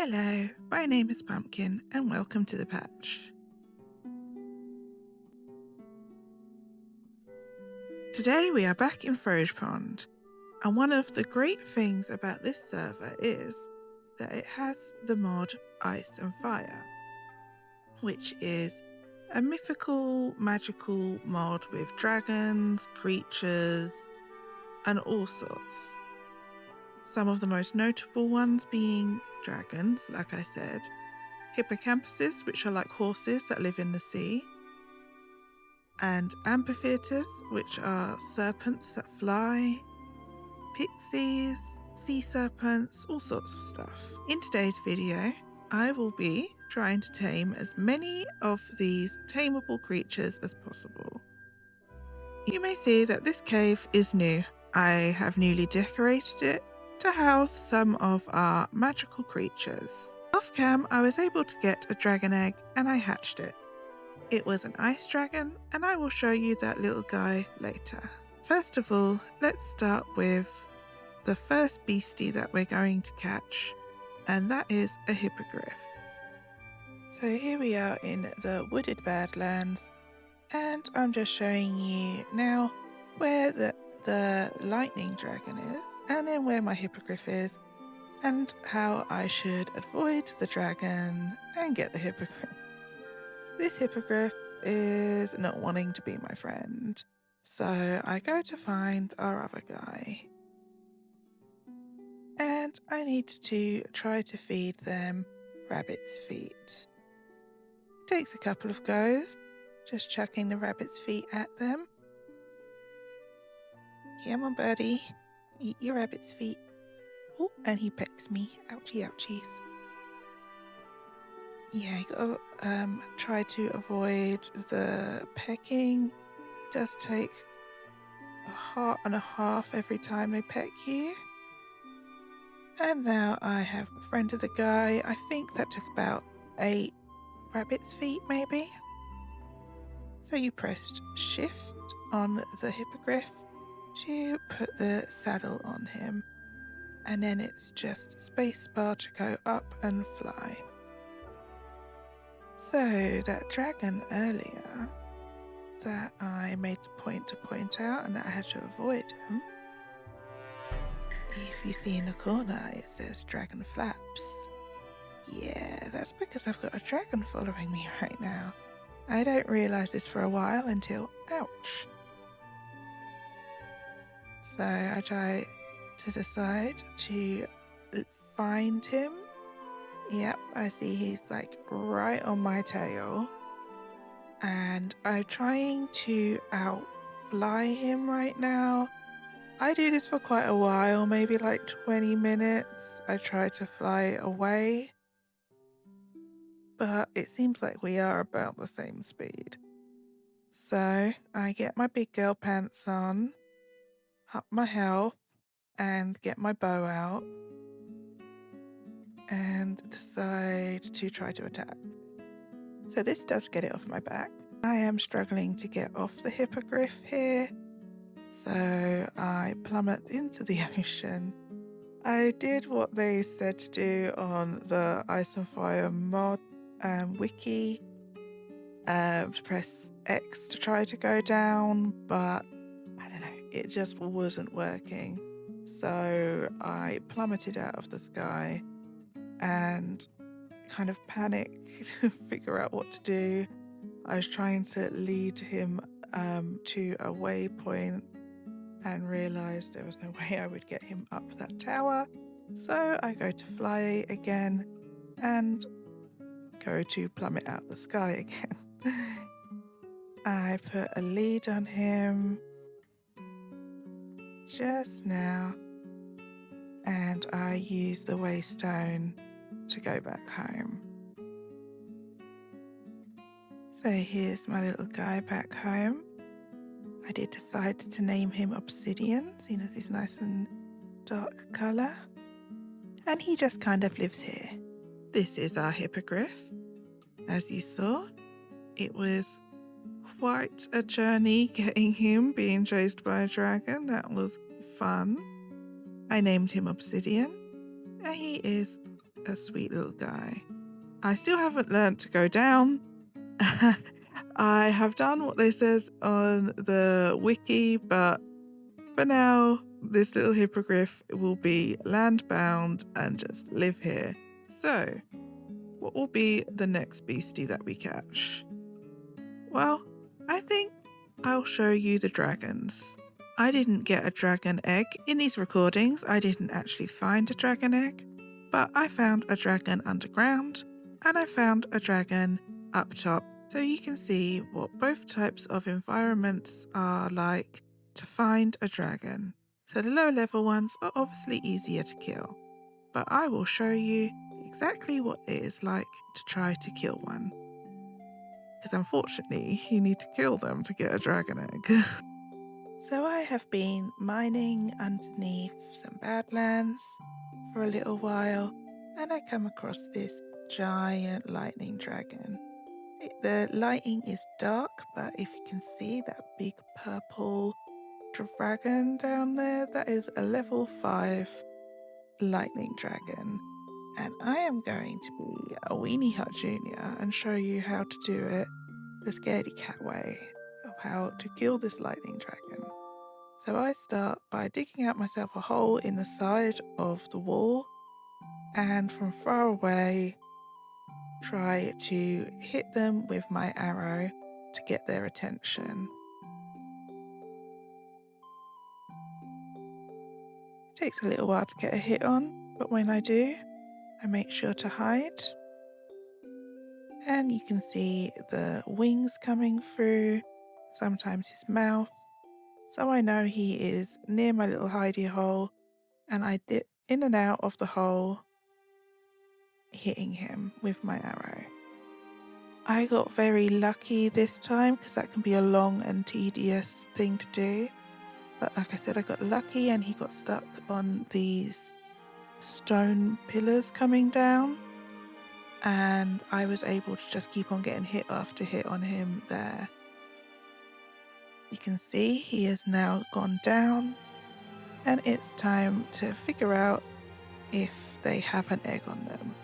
Hello, my name is Pumpkin and welcome to the patch. Today we are back in Froge Pond, and one of the great things about this server is that it has the mod Ice and Fire, which is a mythical, magical mod with dragons, creatures, and all sorts. Some of the most notable ones being dragons, like I said, hippocampuses, which are like horses that live in the sea, and amphitheaters, which are serpents that fly, pixies, sea serpents, all sorts of stuff. In today's video, I will be trying to tame as many of these tameable creatures as possible. You may see that this cave is new. I have newly decorated it to house some of our magical creatures. Off cam, I was able to get a dragon egg and I hatched it. It was an ice dragon, and I will show you that little guy later. First of all, let's start with the first beastie that we're going to catch, and that is a hippogriff. So here we are in the wooded Badlands, and I'm just showing you now where the lightning dragon is, and then where my hippogriff is, and how I should avoid the dragon and get the hippogriff. This hippogriff is not wanting to be my friend, so I go to find our other guy. And I need to try to feed them rabbit's feet. It takes a couple of goes, just chucking the rabbit's feet at them. Come on, birdie, eat your rabbit's feet. Oh, and he pecks me. Ouchie, ouchies. Yeah, you gotta try to avoid the pecking. It does take a heart and a half every time they peck you. And now I have befriended the guy. I think that took about 8 rabbit's feet, maybe. So you pressed shift on the hippogriff to put the saddle on him. And then it's just spacebar to go up and fly. So that dragon earlier that I made the point to point out and that I had to avoid him, if you see in the corner it says dragon flaps. Yeah, that's because I've got a dragon following me right now. I don't realise this for a while until ouch. So I try to decide to find him. Yep, I see he's like right on my tail. And I'm trying to outfly him right now. I do this for quite a while, maybe like 20 minutes. I try to fly away. But it seems like we are about the same speed. So I get my big girl pants on, up my health, and get my bow out, and decide to try to attack. So this does get it off my back. I am struggling to get off the hippogriff here, so I plummet into the ocean. I did what they said to do on the Ice and Fire mod wiki, to press X to try to go down, but I don't know, it just wasn't working. So I plummeted out of the sky and kind of panicked to figure out what to do. I was trying to lead him to a waypoint and realised there was no way I would get him up that tower. So I go to fly again and go to plummet out the sky again. I put a lead on him just now, and I use the waystone to go back home. So here's my little guy back home. I did decide to name him Obsidian, seeing as he's nice and dark colour. And he just kind of lives here. This is our hippogriff. As you saw, it was quite a journey getting him being chased by a dragon. That was fun. I named him Obsidian, and he is a sweet little guy. I still haven't learned to go down. I have done what they says on the wiki, but for now, this little hippogriff will be land-bound and just live here. So, what will be the next beastie that we catch? Well, I think I'll show you the dragons. I didn't get a dragon egg. In these recordings, I didn't actually find a dragon egg, but I found a dragon underground and I found a dragon up top. So you can see what both types of environments are like to find a dragon. So the lower level ones are obviously easier to kill, but I will show you exactly what it is like to try to kill one. Because unfortunately, you need to kill them to get a dragon egg. So I have been mining underneath some badlands for a little while, and I come across this giant lightning dragon. The lighting is dark, but if you can see that big purple dragon down there, that is a level 5 lightning dragon. And I am going to be a Weenie Hut Junior and show you how to do it the scaredy cat way of how to kill this lightning dragon. So I start by digging out myself a hole in the side of the wall, and from far away try to hit them with my arrow to get their attention. It takes a little while to get a hit on, but when I do, I make sure to hide. And you can see the wings coming through, sometimes his mouth. So I know he is near my little hidey hole, and I dip in and out of the hole, hitting him with my arrow. I got very lucky this time because that can be a long and tedious thing to do. But like I said, I got lucky and he got stuck on these stone pillars coming down. And I was able to just keep on getting hit after hit on him there. You can see he has now gone down, and it's time to figure out if they have an egg on them.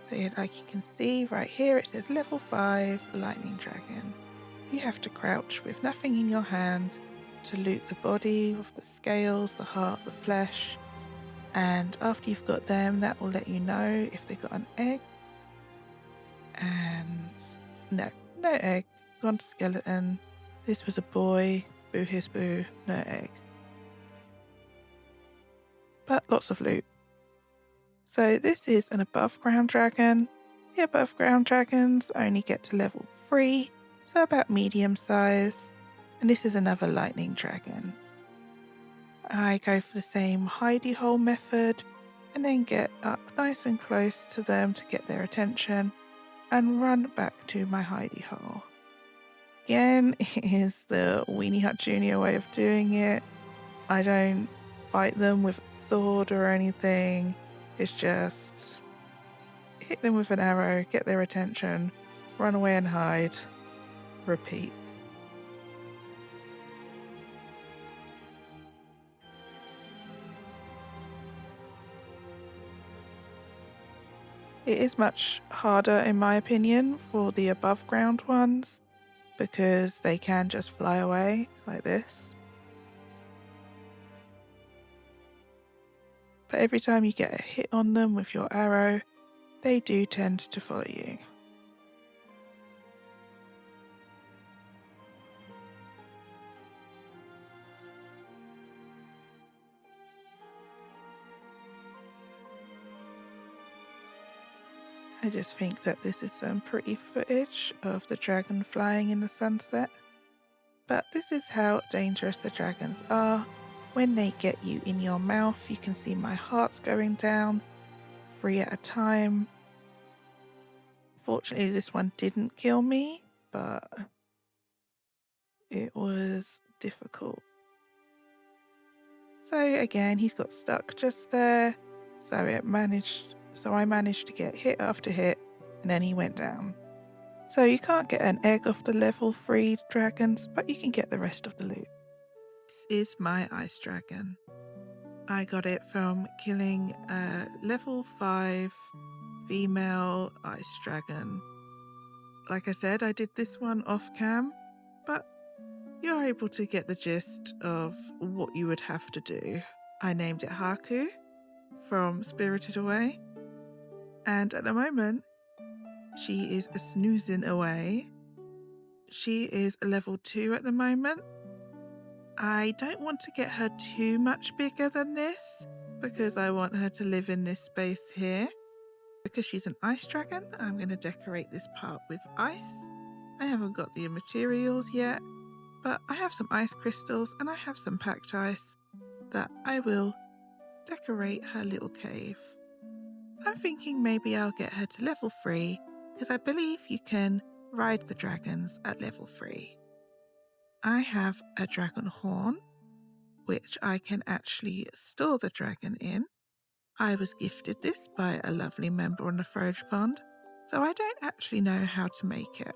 So like you can see right here, it says level 5 lightning dragon. You have to crouch with nothing in your hand to loot the body with the scales, the heart, the flesh. And after you've got them, that will let you know if they got an egg. And no egg. Gone to skeleton. This was a boy. Boo hiss boo. No egg. But lots of loot. So this is an above ground dragon. The above ground dragons only get to level 3, so about medium size. And this is another lightning dragon. I go for the same hidey hole method and then get up nice and close to them to get their attention and run back to my hidey hole. Again, is the Weenie Hut Junior way of doing it. I don't fight them with a sword or anything. It's just hit them with an arrow, get their attention, run away and hide, repeat. It is much harder, in my opinion, for the above ground ones because they can just fly away like this. But every time you get a hit on them with your arrow, they do tend to follow you. I just think that this is some pretty footage of the dragon flying in the sunset. But this is how dangerous the dragons are. When they get you in your mouth, you can see my heart's going down, 3 at a time. Fortunately, this one didn't kill me, but it was difficult. So again, he's got stuck just there. So I managed to get hit after hit, and then he went down. So you can't get an egg off the level 3 dragons, but you can get the rest of the loot. This is my ice dragon. I got it from killing a level 5 female ice dragon. Like I said, I did this one off cam, but you're able to get the gist of what you would have to do. I named it Haku from Spirited Away, and at the moment she is snoozing away. She is a level 2 at the moment. I don't want to get her too much bigger than this because I want her to live in this space here. Because she's an ice dragon, I'm going to decorate this part with ice. I haven't got the materials yet, but I have some ice crystals and I have some packed ice that I will decorate her little cave. I'm thinking maybe I'll get her to level 3 because I believe you can ride the dragons at level 3. I have a dragon horn, which I can actually store the dragon in. I was gifted this by a lovely member on the Froge Pond, so I don't actually know how to make it.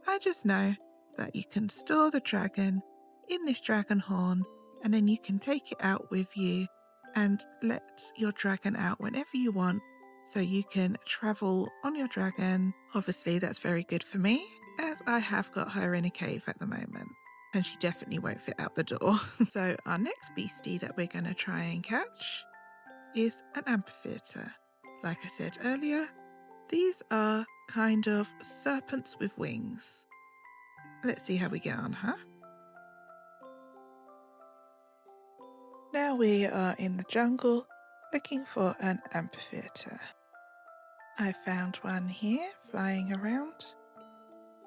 I just know that you can store the dragon in this dragon horn and then you can take it out with you and let your dragon out whenever you want, so you can travel on your dragon. Obviously that's very good for me as I have got her in a cave at the moment and she definitely won't fit out the door. So our next beastie that we're going to try and catch is an amphitheater. Like I said earlier, these are kind of serpents with wings. Let's see how we get on, huh? Now we are in the jungle looking for an amphitheater. I found one here flying around.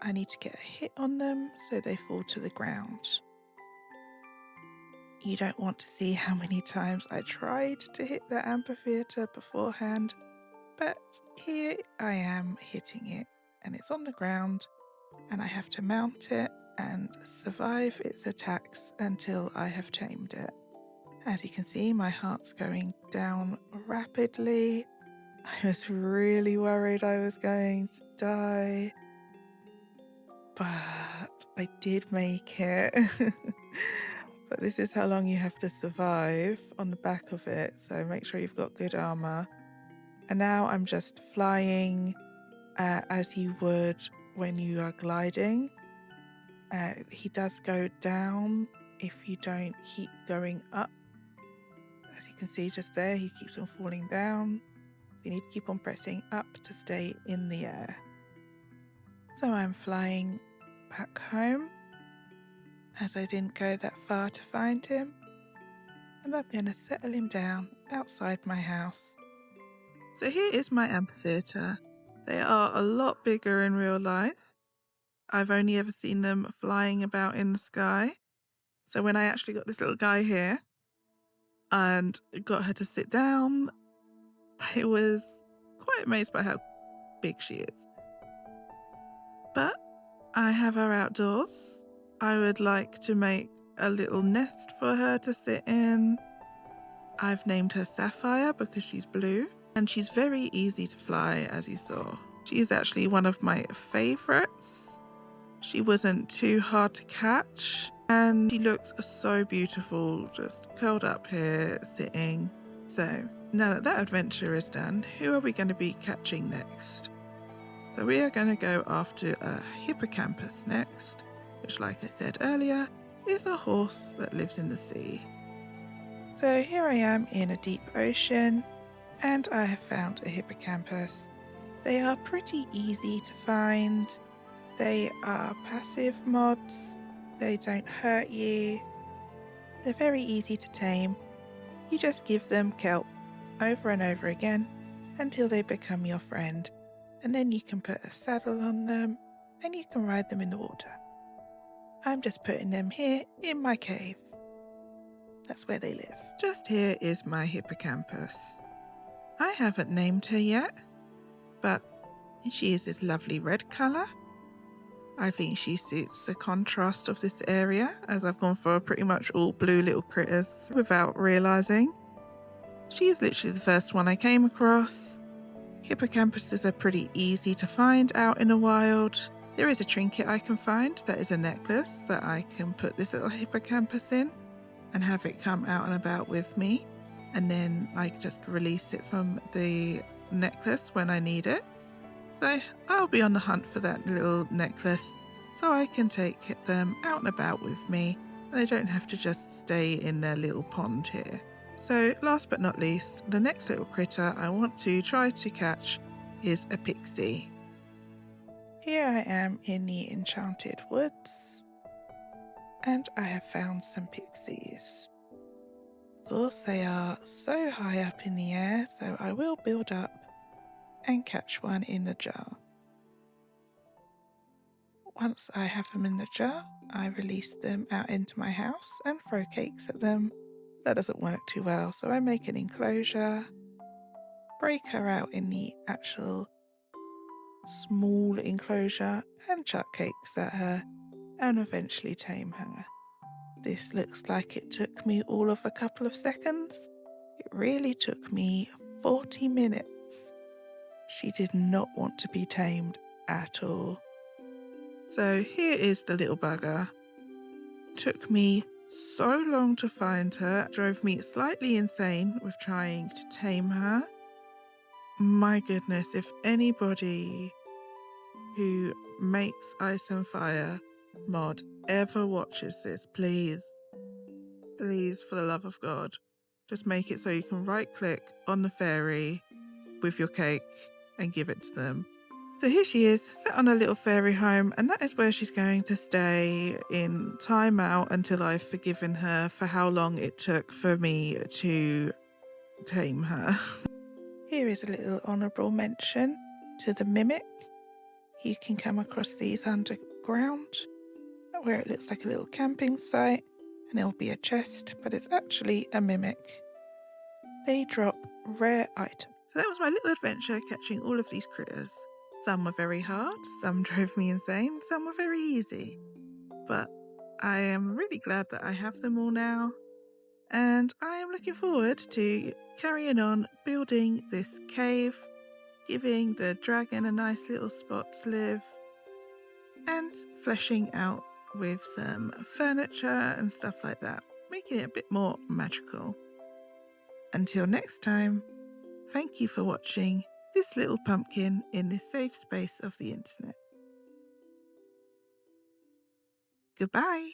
I need to get a hit on them so they fall to the ground. You don't want to see how many times I tried to hit the amphitheater beforehand, but here I am hitting it and it's on the ground and I have to mount it and survive its attacks until I have tamed it. As you can see, my heart's going down rapidly. I was really worried I was going to die, but I did make it. But this is how long you have to survive on the back of it, so make sure you've got good armor. And now I'm just flying as you would when you are gliding. He does go down if you don't keep going up. As you can see just there, he keeps on falling down. You need to keep on pressing up to stay in the air. So I'm flying back home as I didn't go that far to find him. And I'm going to settle him down outside my house. So here is my amphitheater. They are a lot bigger in real life. I've only ever seen them flying about in the sky. So when I actually got this little guy here and got her to sit down, I was quite amazed by how big she is. But I have her outdoors. I would like to make a little nest for her to sit in. I've named her Sapphire because she's blue and she's very easy to fly, as you saw. She is actually one of my favorites. She wasn't too hard to catch and she looks so beautiful just curled up here sitting. So now that that adventure is done, who are we going to be catching next? So we are going to go after a hippocampus next, which, like I said earlier, is a horse that lives in the sea. So here I am in a deep ocean and I have found a hippocampus. They are pretty easy to find. They are passive mods. They don't hurt you. They're very easy to tame. You just give them kelp over and over again until they become your friend. And then you can put a saddle on them and you can ride them in the water. I'm just putting them here in my cave. That's where they live. Just here is my hippocampus. I haven't named her yet, but she is this lovely red colour. I think she suits the contrast of this area, as I've gone for pretty much all blue little critters without realising. She is literally the first one I came across. Hippocampuses are pretty easy to find out in the wild. There is a trinket I can find that is a necklace that I can put this little hippocampus in and have it come out and about with me. and then I just release it from the necklace when I need it. So I'll be on the hunt for that little necklace so I can take them out and about with me, and they don't have to just stay in their little pond here. So last but not least, the next little critter I want to try to catch is a pixie. Here I am in the enchanted woods, and I have found some pixies. Of course, they are so high up in the air, so I will build up and catch one in the jar. Once I have them in the jar, I release them out into my house and throw cakes at them. That doesn't work too well, so I make an enclosure, break her out in the actual small enclosure, and chuck cakes at her, and eventually tame her. This looks like it took me all of a couple of seconds. It really took me 40 minutes. She did not want to be tamed at all. So here is the little bugger. Took me so long to find her, drove me slightly insane with trying to tame her. My goodness, if anybody who makes Ice and Fire mod ever watches this, please, for the love of God, just make it so you can right click on the fairy with your cake and give it to them. So here she is, set on a little fairy home, and that is where she's going to stay in timeout until I've forgiven her for how long it took for me to tame her. Here is a little honourable mention to the mimic. You can come across these underground where it looks like a little camping site, and there'll be a chest, but it's actually a mimic. They drop rare items. So that was my little adventure catching all of these critters. Some were very hard, some drove me insane, some were very easy. But I am really glad that I have them all now, and I am looking forward to carrying on building this cave, giving the dragon a nice little spot to live, and fleshing out with some furniture and stuff like that, making it a bit more magical. Until next time, thank you for watching this little pumpkin in this safe space of the internet. Goodbye.